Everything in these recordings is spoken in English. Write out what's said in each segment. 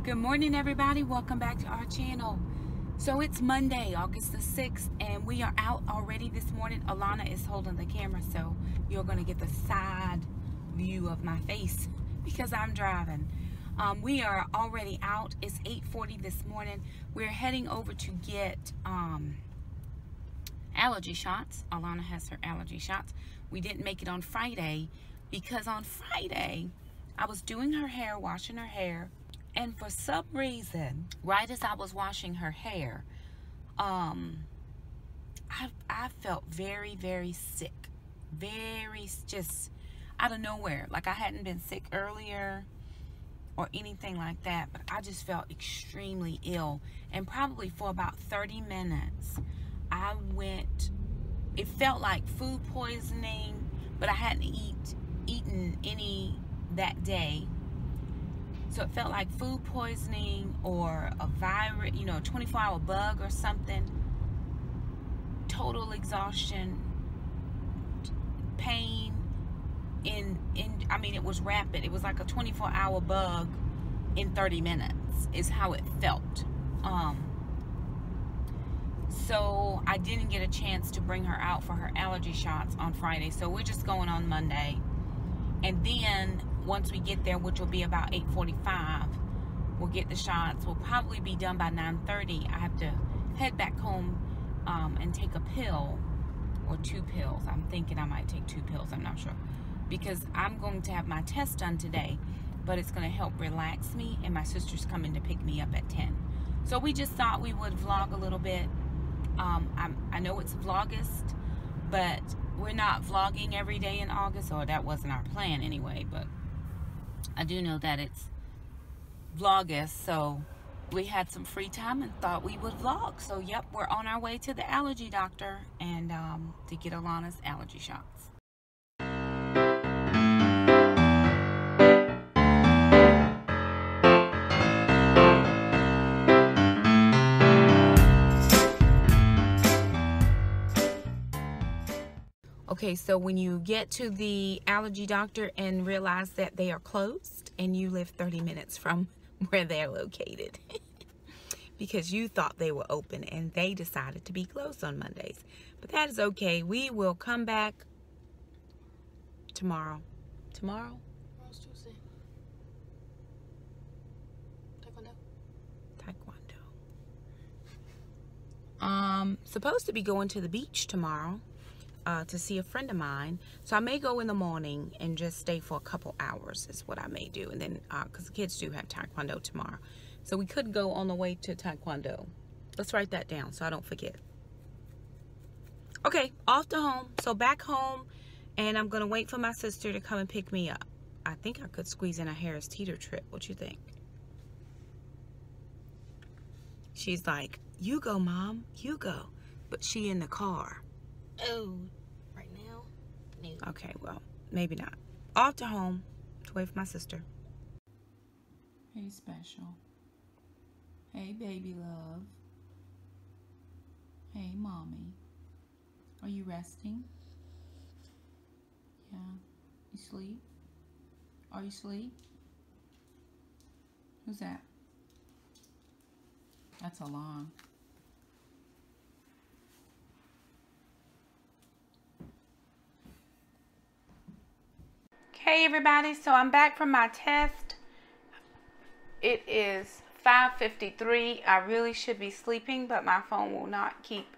Good morning, everybody. Welcome back to our channel. So it's Monday, August the 6th, and we are out already this morning. Alana is holding the camera, so you're going to get the side view of my face because I'm driving. We are already out. It's 8:40 this morning. We're heading over to get allergy shots. Alana has her allergy shots. We didn't make it on Friday because on Friday I was doing her hair, washing her hair, and for some reason, right as I was washing her hair, I felt very, very sick. Very, just out of nowhere. Like I hadn't been sick earlier or anything like that, but I just felt extremely ill. And probably for about 30 minutes, it felt like food poisoning, but I hadn't eaten any that day. So it felt like food poisoning or a virus, you know, a 24-hour bug or something. Total exhaustion, pain. I mean, it was rapid. It was like a 24-hour bug in 30 minutes is how it felt. So I didn't get a chance to bring her out for her allergy shots on Friday. So we're just going on Monday. And then once we get there, which will be about 8:45, we'll get the shots. We'll probably be done by 9:30. I have to head back home and take a pill or 2 pills. I'm thinking I might take 2 pills. I'm not sure. Because I'm going to have my test done today, but it's going to help relax me, and my sister's coming to pick me up at 10. So we just thought we would vlog a little bit. I know it's Vlogust, but we're not vlogging every day in August, or that wasn't our plan anyway, but I do know that it's Vlogust, so we had some free time and thought we would vlog. So yep, we're on our way to the allergy doctor and to get Alana's allergy shots. Okay, so when you get to the allergy doctor and realize that they are closed and you live 30 minutes from where they're located because you thought they were open and they decided to be closed on Mondays. But that is okay. We will come back tomorrow. Tomorrow? Tomorrow's Tuesday. Taekwondo. Supposed to be going to the beach tomorrow. To see a friend of mine, so I may go in the morning and just stay for a couple hours is what I may do, and then because the kids do have Taekwondo tomorrow, so we could go on the way to Taekwondo. Let's write that down so I don't forget. Okay, off to home. So back home, and I'm gonna wait for my sister to come and pick me up. I think I could squeeze in a Harris Teeter trip. What you think? She's like, you go, Mom, you go, but she in the car. Oh, right now? No. Okay, well, maybe not. Off to home to wait for my sister. Hey, special. Hey, baby love. Hey, mommy. Are you resting? Yeah. You sleep? Are you asleep? Who's that? That's Alana. Hey everybody, so I'm back from my test. It is 5:53. I really should be sleeping, but my phone will not keep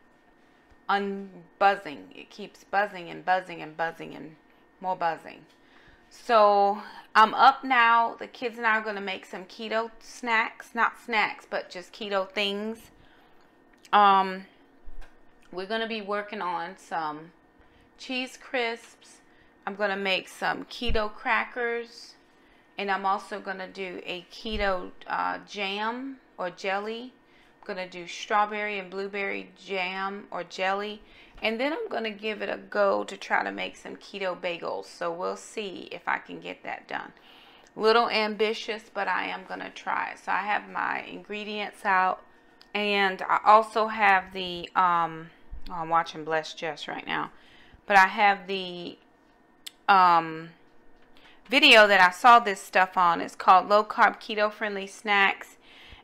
unbuzzing. It keeps buzzing and buzzing and buzzing and more buzzing. So I'm up now. The kids and I are going to make some keto snacks. Not snacks, but just keto things. We're going to be working on some cheese crisps. I'm going to make some keto crackers, and I'm also going to do a keto jam or jelly. I'm going to do strawberry and blueberry jam or jelly, and then I'm going to give it a go to try to make some keto bagels. So we'll see if I can get that done. Little ambitious, but I am going to try. So I have my ingredients out, and I also have the, I'm watching Blessed Jess right now, but I have the video that I saw this stuff on. It's called Low Carb Keto Friendly Snacks,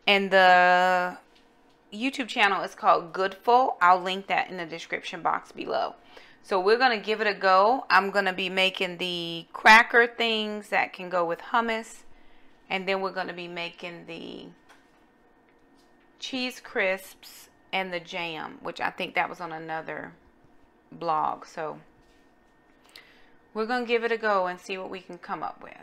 and the YouTube channel is called Goodful. I'll link that in the description box below. So we're going to give it a go. I'm going to be making the cracker things that can go with hummus, and then we're going to be making the cheese crisps and the jam, which I think that was on another blog. So we're going to give it a go and see what we can come up with.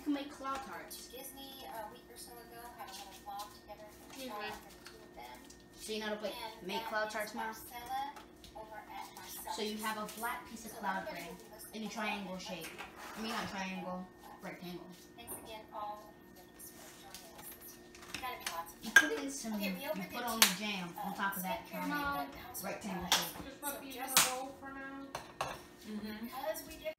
Make cloud tarts. Disney a week or so ago had a little vlog together for the show for the two of them. So you know how to make cloud tarts now? So you have a flat piece of cloud bread in a triangle shape. I mean not triangle, rectangle. Thanks again all for joining us this year. Gotta be lots of You put in some, you put on the jam on top of that triangle, rectangle shape. Just put these in a bowl for now. Because we did.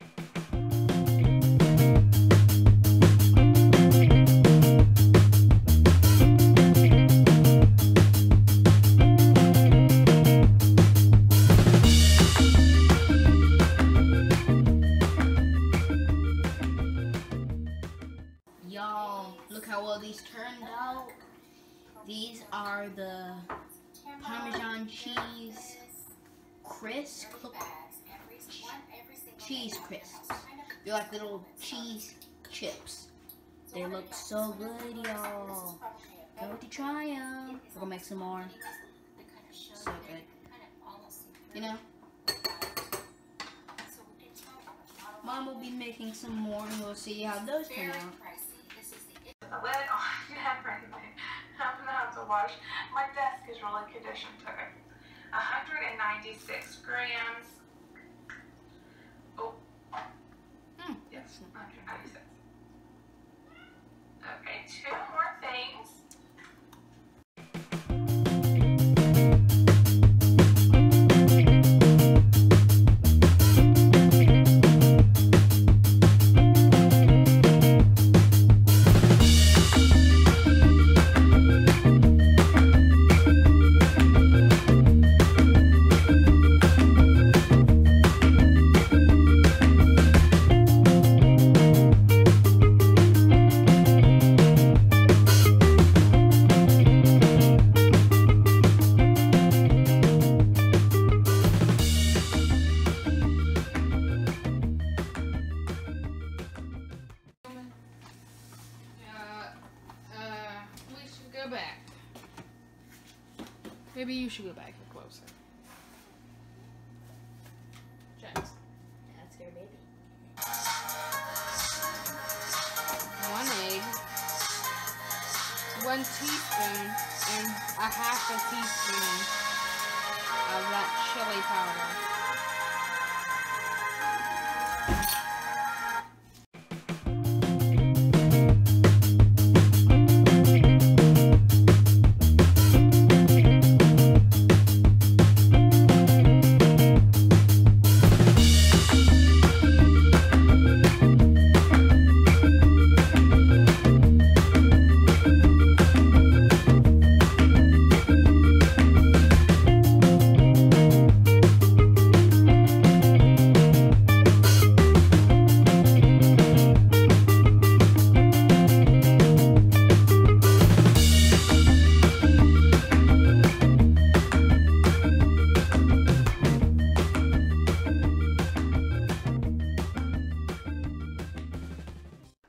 Y'all, look how well these turned out. These are the Parmesan cheese crisp, cheese crisps. They're like little cheese chips. They look so good, y'all. Go to try them. We're gonna make some more. So good. You know? Mom will be making some more and we'll see how those turn out. The lid on everything. I'm gonna have to wash. My desk is really conditioned. Okay. 196 grams. Oh. Yes, 196. Okay, two more things. Go back. Maybe you should go back and closer. James. That's her baby. 1 egg, 1 teaspoon, and a half a teaspoon of that chili powder.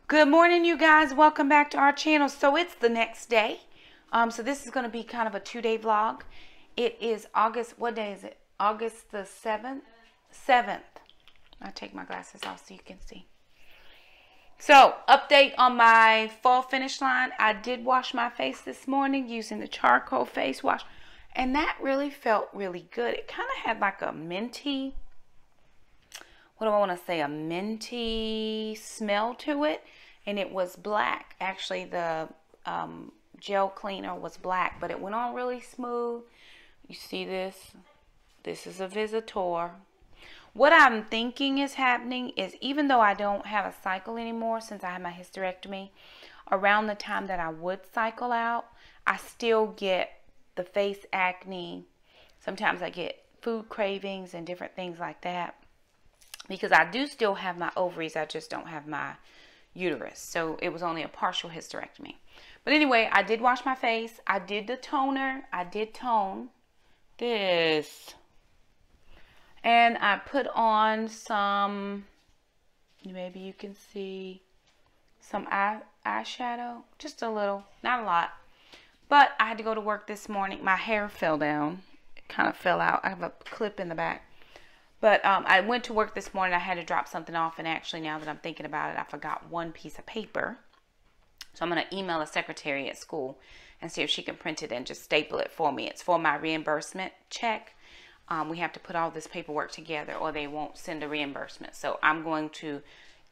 Good morning, you guys. Welcome back to our channel. So it's the next day. So this is going to be kind of a 2-day vlog. It is August, what day is it? August the 7th. I'll take my glasses off so you can see. So, update on my fall finish line. I did wash my face this morning using the charcoal face wash. And that really felt really good. It kind of had like a minty, what do I want to say, a minty smell to it. And it was black. Actually, the gel cleaner was black, but it went on really smooth. You see this? This is a visitor. What I'm thinking is happening is, even though I don't have a cycle anymore since I had my hysterectomy, around the time that I would cycle out, I still get the face acne. Sometimes I get food cravings and different things like that, because I do still have my ovaries. I just don't have my uterus. So it was only a partial hysterectomy. But anyway, I did wash my face. I did the toner. I did tone this. And I put on some, maybe you can see, some eyeshadow. Just a little, not a lot. But I had to go to work this morning. My hair fell down. It kind of fell out. I have a clip in the back. But I went to work this morning. I had to drop something off. And actually, now that I'm thinking about it, I forgot one piece of paper. So I'm going to email a secretary at school and see if she can print it and just staple it for me. It's for my reimbursement check. We have to put all this paperwork together or they won't send a reimbursement. So I'm going to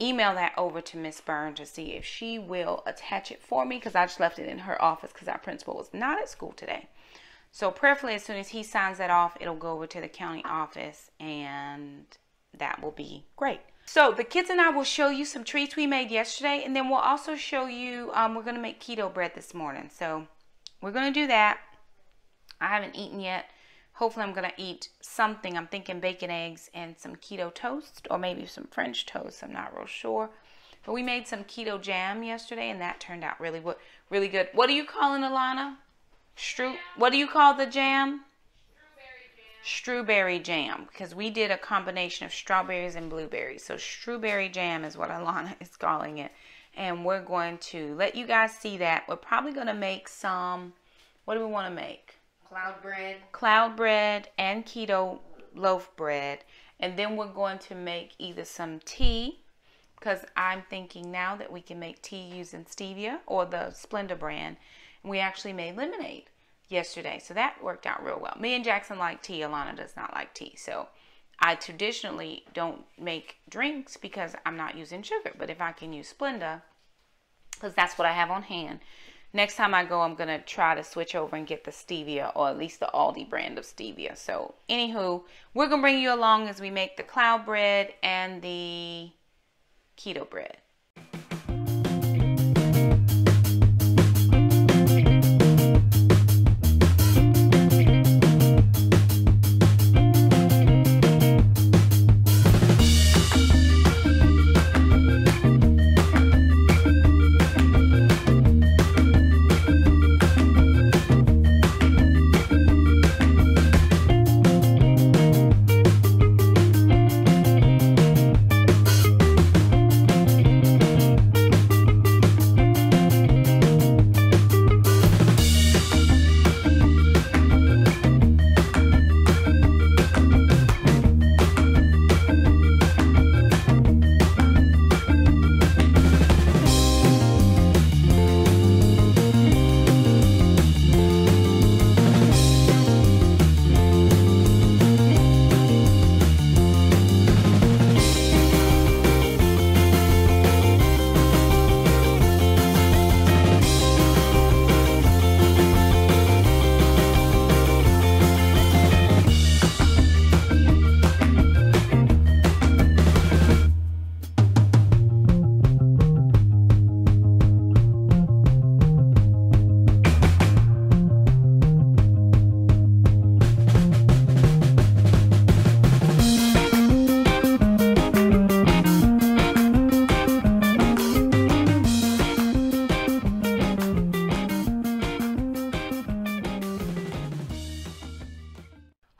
email that over to Miss Byrne to see if she will attach it for me, because I just left it in her office because our principal was not at school today. So prayerfully, as soon as he signs that off, it'll go over to the county office, and that will be great. So the kids and I will show you some treats we made yesterday, and then we'll also show you, we're going to make keto bread this morning. So we're going to do that. I haven't eaten yet. Hopefully I'm going to eat something. I'm thinking bacon, eggs, and some keto toast, or maybe some French toast. I'm not real sure. But we made some keto jam yesterday, and that turned out really good. What are you calling it, Alana? What do you call the jam? Strawberry jam. Because we did a combination of strawberries and blueberries. So strawberry jam is what Alana is calling it. And we're going to let you guys see that. We're probably going to make some, what do we want to make? Cloud bread and keto loaf bread. And then we're going to make either some tea, because I'm thinking now that we can make tea using stevia or the Splenda brand. And we actually made lemonade yesterday, so that worked out real well. Me and Jackson like tea. Alana does not like tea. So I traditionally don't make drinks because I'm not using sugar. But if I can use Splenda, because that's what I have on hand. Next time I go, I'm going to try to switch over and get the stevia, or at least the Aldi brand of stevia. So, anywho, we're going to bring you along as we make the cloud bread and the keto bread.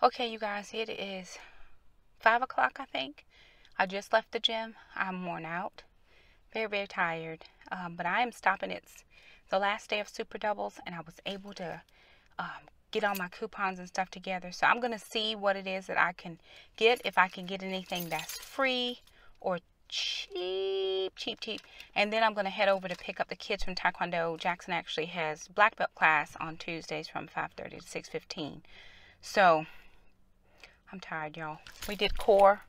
Okay, you guys, it is 5 o'clock, I think. I just left the gym. I'm worn out. Very, very tired. But I am stopping. It's the last day of Super Doubles, and I was able to get all my coupons and stuff together. So I'm going to see what it is that I can get, if I can get anything that's free or cheap. And then I'm going to head over to pick up the kids from Taekwondo. Jackson actually has black belt class on Tuesdays from 5:30 to 6:15. So I'm tired, y'all. We did core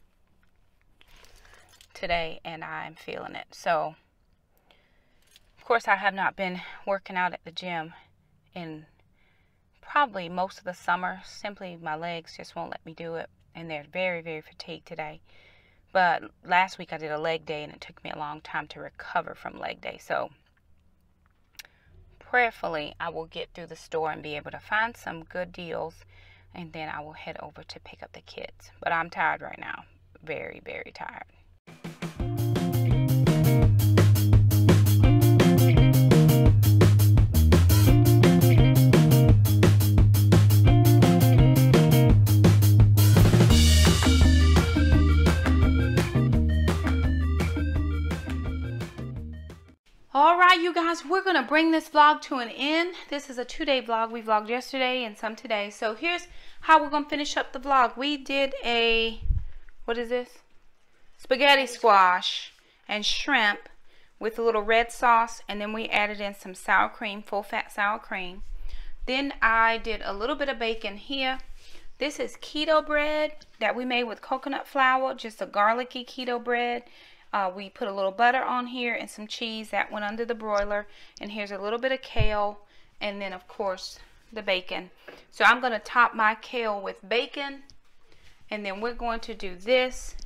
today and I'm feeling it. So of course I have not been working out at the gym in probably most of the summer. Simply my legs just won't let me do it, and they're very, very fatigued today. But last week I did a leg day and it took me a long time to recover from leg day. So prayerfully I will get through the store and be able to find some good deals, and then I will head over to pick up the kids. But I'm tired right now. Very, very tired. Alright, you guys, we're going to bring this vlog to an end. This is a 2-day vlog. We vlogged yesterday and some today. So here's how we're going to finish up the vlog. We did a, what is this? Spaghetti squash and shrimp with a little red sauce. And then we added in some sour cream, full fat sour cream. Then I did a little bit of bacon here. This is keto bread that we made with coconut flour, just a garlicky keto bread. We put a little butter on here and some cheese that went under the broiler. And here's a little bit of kale, and then of course the bacon. So I'm going to top my kale with bacon, and then we're going to do this.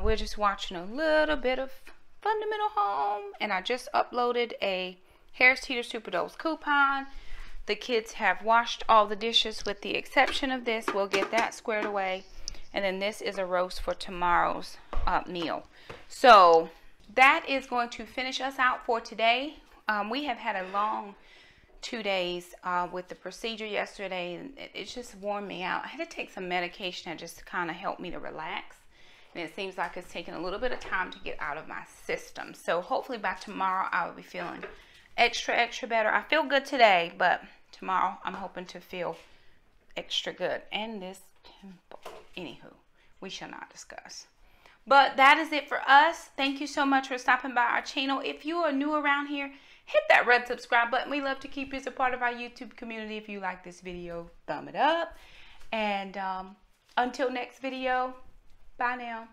We're just watching a little bit of Fundamental Home, and I just uploaded a Harris Teeter Super Dolls coupon. The kids have washed all the dishes with the exception of this. We'll get that squared away. And then this is a roast for tomorrow's meal. So that is going to finish us out for today. We have had a long 2 days with the procedure yesterday, and it just worn me out. I had to take some medication that just kind of helped me to relax, and it seems like it's taken a little bit of time to get out of my system. So hopefully by tomorrow I will be feeling extra better. I feel good today, but tomorrow I'm hoping to feel extra good. And this pimple, anywho, we shall not discuss. But that is it for us. Thank you so much for stopping by our channel. If you are new around here, hit that red subscribe button. We love to keep you as a part of our YouTube community. If you like this video, thumb it up. And until next video, bye now.